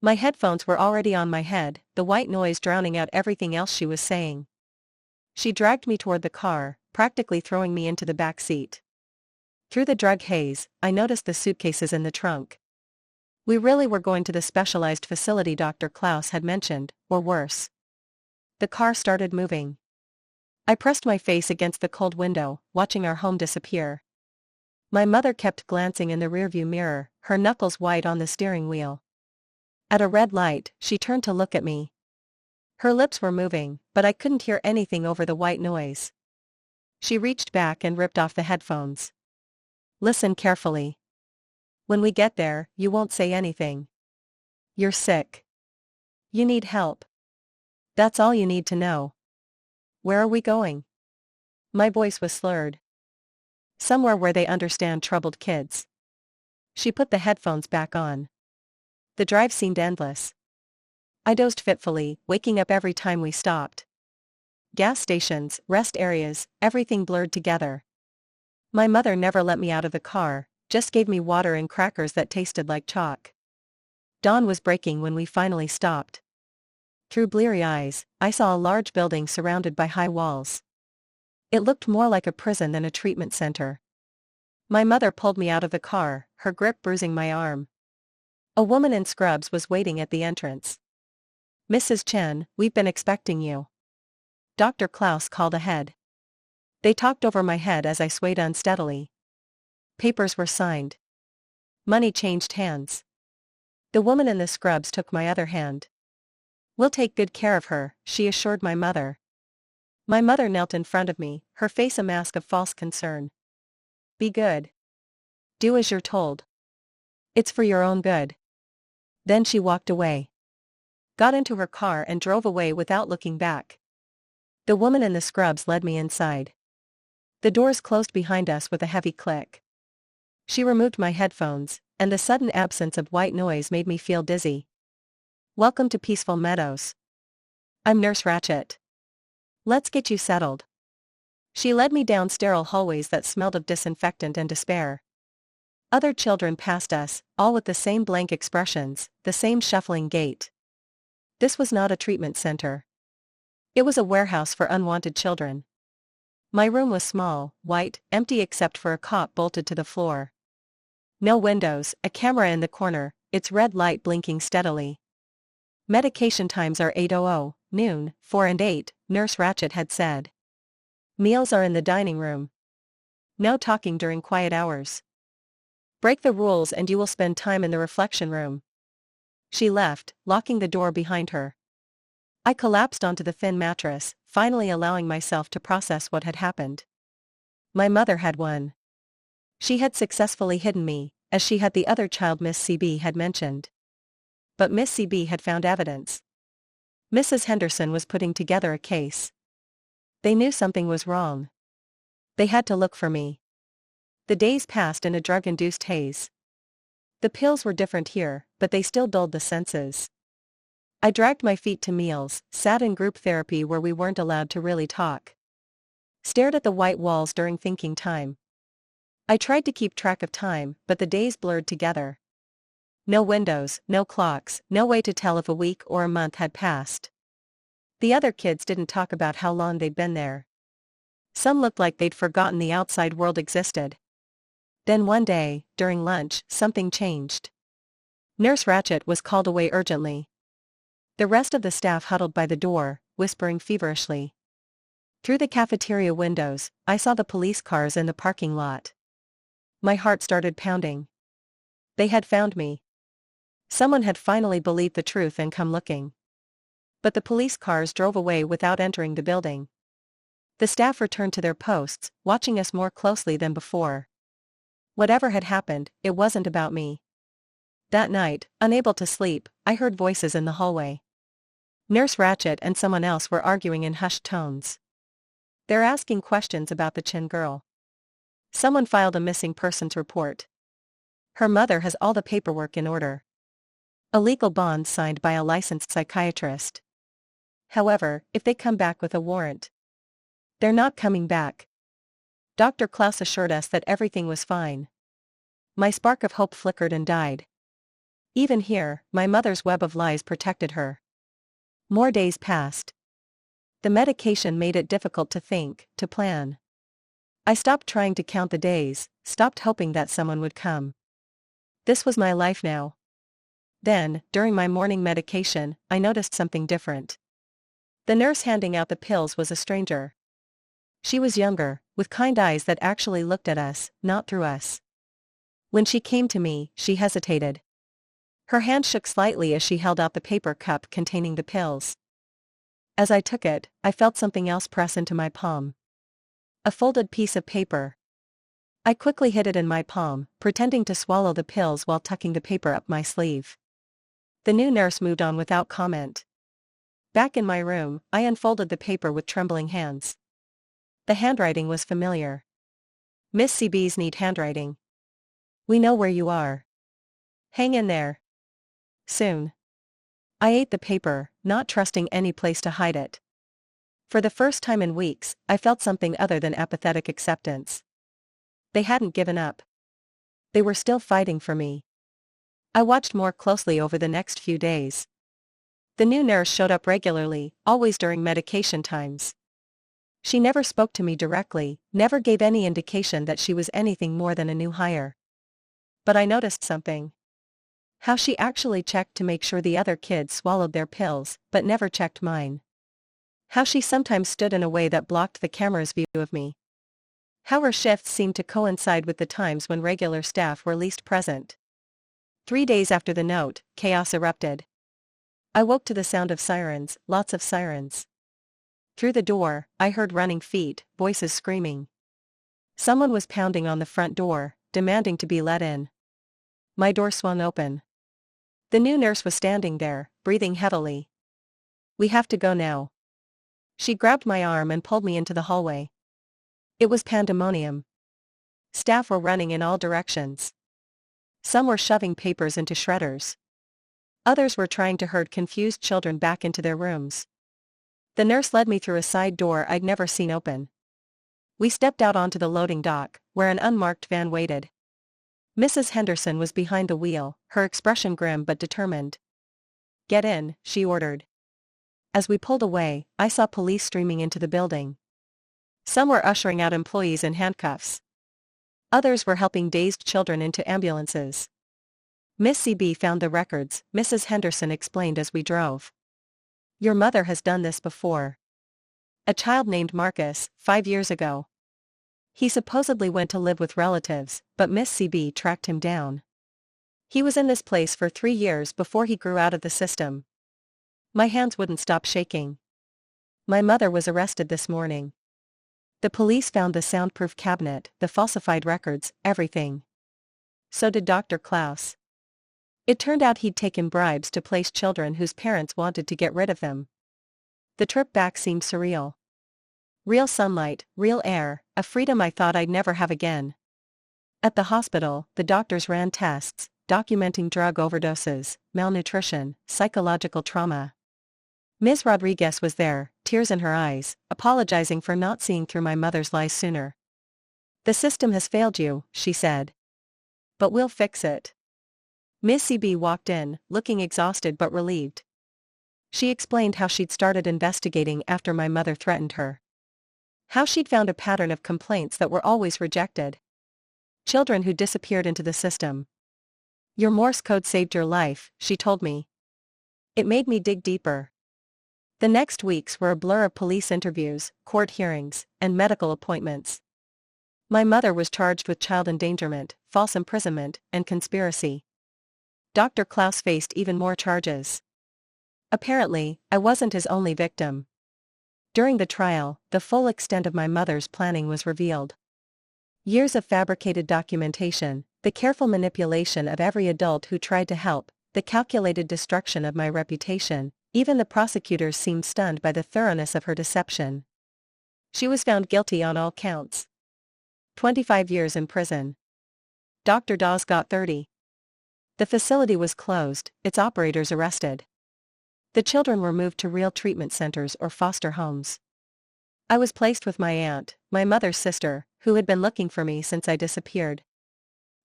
My headphones were already on my head, the white noise drowning out everything else she was saying. She dragged me toward the car, practically throwing me into the back seat. Through the drug haze, I noticed the suitcases in the trunk. We really were going to the specialized facility Dr. Klaus had mentioned, or worse. The car started moving. I pressed my face against the cold window, watching our home disappear. My mother kept glancing in the rearview mirror, her knuckles white on the steering wheel. At a red light, she turned to look at me. Her lips were moving, but I couldn't hear anything over the white noise. She reached back and ripped off the headphones. Listen carefully. When we get there, you won't say anything. You're sick. You need help. That's all you need to know. Where are we going? My voice was slurred. Somewhere where they understand troubled kids. She put the headphones back on. The drive seemed endless. I dozed fitfully, waking up every time we stopped. Gas stations, rest areas, everything blurred together. My mother never let me out of the car, just gave me water and crackers that tasted like chalk. Dawn was breaking when we finally stopped. Through bleary eyes, I saw a large building surrounded by high walls. It looked more like a prison than a treatment center. My mother pulled me out of the car, her grip bruising my arm. A woman in scrubs was waiting at the entrance. Mrs. Chen, we've been expecting you. Dr. Klaus called ahead. They talked over my head as I swayed unsteadily. Papers were signed. Money changed hands. The woman in the scrubs took my other hand. We'll take good care of her, she assured my mother. My mother knelt in front of me, her face a mask of false concern. Be good. Do as you're told. It's for your own good. Then she walked away. Got into her car and drove away without looking back. The woman in the scrubs led me inside. The doors closed behind us with a heavy click. She removed my headphones, and the sudden absence of white noise made me feel dizzy. Welcome to Peaceful Meadows. I'm Nurse Ratchet. Let's get you settled. She led me down sterile hallways that smelled of disinfectant and despair. Other children passed us, all with the same blank expressions, the same shuffling gait. This was not a treatment center. It was a warehouse for unwanted children. My room was small, white, empty except for a cot bolted to the floor. No windows, a camera in the corner, its red light blinking steadily. Medication times are 8:00, noon, 4 and 8, Nurse Ratchet had said. Meals are in the dining room. No talking during quiet hours. Break the rules and you will spend time in the reflection room. She left, locking the door behind her. I collapsed onto the thin mattress, finally allowing myself to process what had happened. My mother had won. She had successfully hidden me, as she had the other child Miss CB had mentioned. But Miss CB had found evidence. Mrs. Henderson was putting together a case. They knew something was wrong. They had to look for me. The days passed in a drug-induced haze. The pills were different here, but they still dulled the senses. I dragged my feet to meals, sat in group therapy where we weren't allowed to really talk. Stared at the white walls during thinking time. I tried to keep track of time, but the days blurred together. No windows, no clocks, no way to tell if a week or a month had passed. The other kids didn't talk about how long they'd been there. Some looked like they'd forgotten the outside world existed. Then one day, during lunch, something changed. Nurse Ratchet was called away urgently. The rest of the staff huddled by the door, whispering feverishly. Through the cafeteria windows, I saw the police cars in the parking lot. My heart started pounding. They had found me. Someone had finally believed the truth and come looking. But the police cars drove away without entering the building. The staff returned to their posts, watching us more closely than before. Whatever had happened, it wasn't about me. That night, unable to sleep, I heard voices in the hallway. Nurse Ratchet and someone else were arguing in hushed tones. They're asking questions about the Chin girl. Someone filed a missing persons report. Her mother has all the paperwork in order. A legal bond signed by a licensed psychiatrist. However, if they come back with a warrant. They're not coming back. Dr. Klaus assured us that everything was fine. My spark of hope flickered and died. Even here, my mother's web of lies protected her. More days passed. The medication made it difficult to think, to plan. I stopped trying to count the days, stopped hoping that someone would come. This was my life now. Then, during my morning medication, I noticed something different. The nurse handing out the pills was a stranger. She was younger, with kind eyes that actually looked at us, not through us. When she came to me, she hesitated. Her hand shook slightly as she held out the paper cup containing the pills. As I took it, I felt something else press into my palm. A folded piece of paper. I quickly hid it in my palm, pretending to swallow the pills while tucking the paper up my sleeve. The new nurse moved on without comment. Back in my room, I unfolded the paper with trembling hands. The handwriting was familiar. Miss CB's neat handwriting. We know where you are. Hang in there. Soon. I ate the paper, not trusting any place to hide it. For the first time in weeks, I felt something other than apathetic acceptance. They hadn't given up. They were still fighting for me. I watched more closely over the next few days. The new nurse showed up regularly, always during medication times. She never spoke to me directly, never gave any indication that she was anything more than a new hire. But I noticed something. How she actually checked to make sure the other kids swallowed their pills, but never checked mine. How she sometimes stood in a way that blocked the camera's view of me. How her shifts seemed to coincide with the times when regular staff were least present. 3 days after the note, chaos erupted. I woke to the sound of sirens, lots of sirens. Through the door, I heard running feet, voices screaming. Someone was pounding on the front door, demanding to be let in. My door swung open. The new nurse was standing there, breathing heavily. We have to go now. She grabbed my arm and pulled me into the hallway. It was pandemonium. Staff were running in all directions. Some were shoving papers into shredders. Others were trying to herd confused children back into their rooms. The nurse led me through a side door I'd never seen open. We stepped out onto the loading dock, where an unmarked van waited. Mrs. Henderson was behind the wheel, her expression grim but determined. Get in, she ordered. As we pulled away, I saw police streaming into the building. Some were ushering out employees in handcuffs. Others were helping dazed children into ambulances. Miss CB found the records, Mrs. Henderson explained as we drove. Your mother has done this before. A child named Marcus, 5 years ago. He supposedly went to live with relatives, but Miss CB tracked him down. He was in this place for 3 years before he grew out of the system. My hands wouldn't stop shaking. My mother was arrested this morning. The police found the soundproof cabinet, the falsified records, everything. So did Dr. Klaus. It turned out he'd taken bribes to place children whose parents wanted to get rid of them. The trip back seemed surreal. Real sunlight, real air, a freedom I thought I'd never have again. At the hospital, the doctors ran tests, documenting drug overdoses, malnutrition, psychological trauma. Ms. Rodriguez was there, tears in her eyes, apologizing for not seeing through my mother's lies sooner. The system has failed you, she said. But we'll fix it. Miss CB walked in, looking exhausted but relieved. She explained how she'd started investigating after my mother threatened her. How she'd found a pattern of complaints that were always rejected. Children who disappeared into the system. Your Morse code saved your life, she told me. It made me dig deeper. The next weeks were a blur of police interviews, court hearings, and medical appointments. My mother was charged with child endangerment, false imprisonment, and conspiracy. Dr. Klaus faced even more charges. Apparently, I wasn't his only victim. During the trial, the full extent of my mother's planning was revealed. Years of fabricated documentation, the careful manipulation of every adult who tried to help, the calculated destruction of my reputation, even the prosecutors seemed stunned by the thoroughness of her deception. She was found guilty on all counts. 25 years in prison. Dr. Dawes got 30. The facility was closed, its operators arrested. The children were moved to real treatment centers or foster homes. I was placed with my aunt, my mother's sister, who had been looking for me since I disappeared.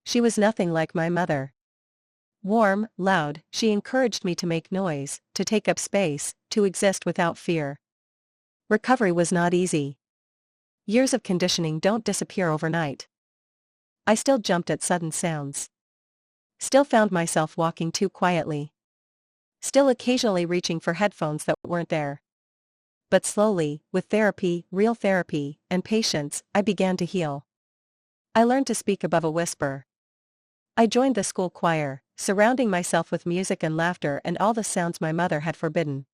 She was nothing like my mother. Warm, loud, she encouraged me to make noise, to take up space, to exist without fear. Recovery was not easy. Years of conditioning don't disappear overnight. I still jumped at sudden sounds. Still found myself walking too quietly. Still occasionally reaching for headphones that weren't there. But slowly, with therapy, real therapy, and patience, I began to heal. I learned to speak above a whisper. I joined the school choir, surrounding myself with music and laughter and all the sounds my mother had forbidden.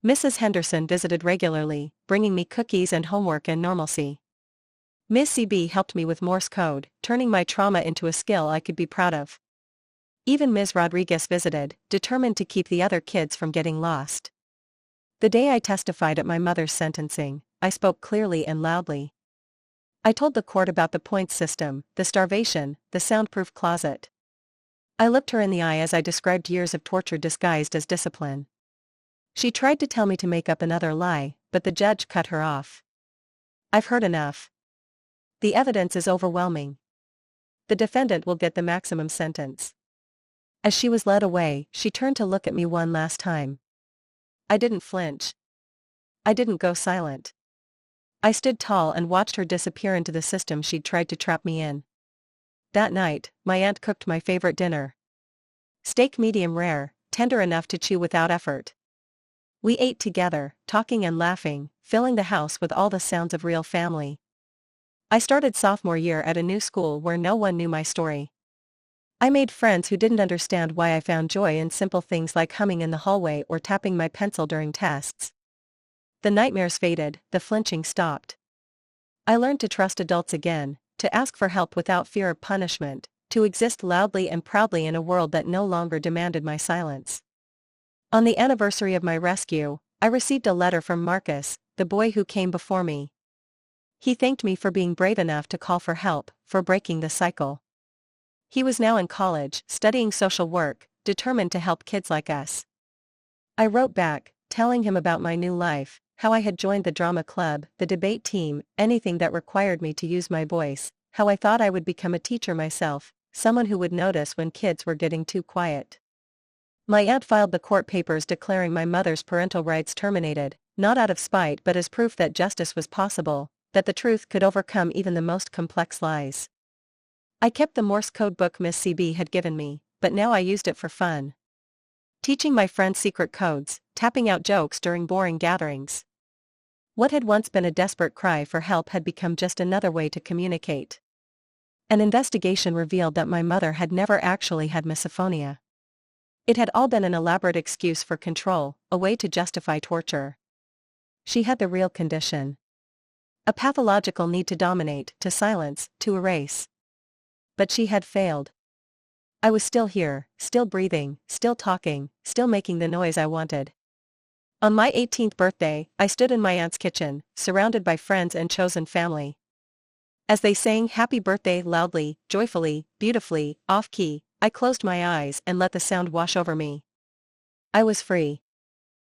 Mrs. Henderson visited regularly, bringing me cookies and homework and normalcy. Ms. CB helped me with Morse code, turning my trauma into a skill I could be proud of. Even Ms. Rodriguez visited, determined to keep the other kids from getting lost. The day I testified at my mother's sentencing, I spoke clearly and loudly. I told the court about the points system, the starvation, the soundproof closet. I looked her in the eye as I described years of torture disguised as discipline. She tried to tell me to make up another lie, but the judge cut her off. I've heard enough. The evidence is overwhelming. The defendant will get the maximum sentence. As she was led away, she turned to look at me one last time. I didn't flinch. I didn't go silent. I stood tall and watched her disappear into the system she'd tried to trap me in. That night, my aunt cooked my favorite dinner. Steak medium rare, tender enough to chew without effort. We ate together, talking and laughing, filling the house with all the sounds of real family. I started sophomore year at a new school where no one knew my story. I made friends who didn't understand why I found joy in simple things like humming in the hallway or tapping my pencil during tests. The nightmares faded, the flinching stopped. I learned to trust adults again, to ask for help without fear of punishment, to exist loudly and proudly in a world that no longer demanded my silence. On the anniversary of my rescue, I received a letter from Marcus, the boy who came before me. He thanked me for being brave enough to call for help, for breaking the cycle. He was now in college, studying social work, determined to help kids like us. I wrote back, telling him about my new life, how I had joined the drama club, the debate team, anything that required me to use my voice, how I thought I would become a teacher myself, someone who would notice when kids were getting too quiet. My aunt filed the court papers declaring my mother's parental rights terminated, not out of spite but as proof that justice was possible, that the truth could overcome even the most complex lies. I kept the Morse code book Miss CB had given me, but now I used it for fun. Teaching my friends secret codes, tapping out jokes during boring gatherings. What had once been a desperate cry for help had become just another way to communicate. An investigation revealed that my mother had never actually had misophonia. It had all been an elaborate excuse for control, a way to justify torture. She had the real condition. A pathological need to dominate, to silence, to erase. But she had failed. I was still here, still breathing, still talking, still making the noise I wanted. On my 18th birthday, I stood in my aunt's kitchen, surrounded by friends and chosen family. As they sang happy birthday loudly, joyfully, beautifully, off-key, I closed my eyes and let the sound wash over me. I was free.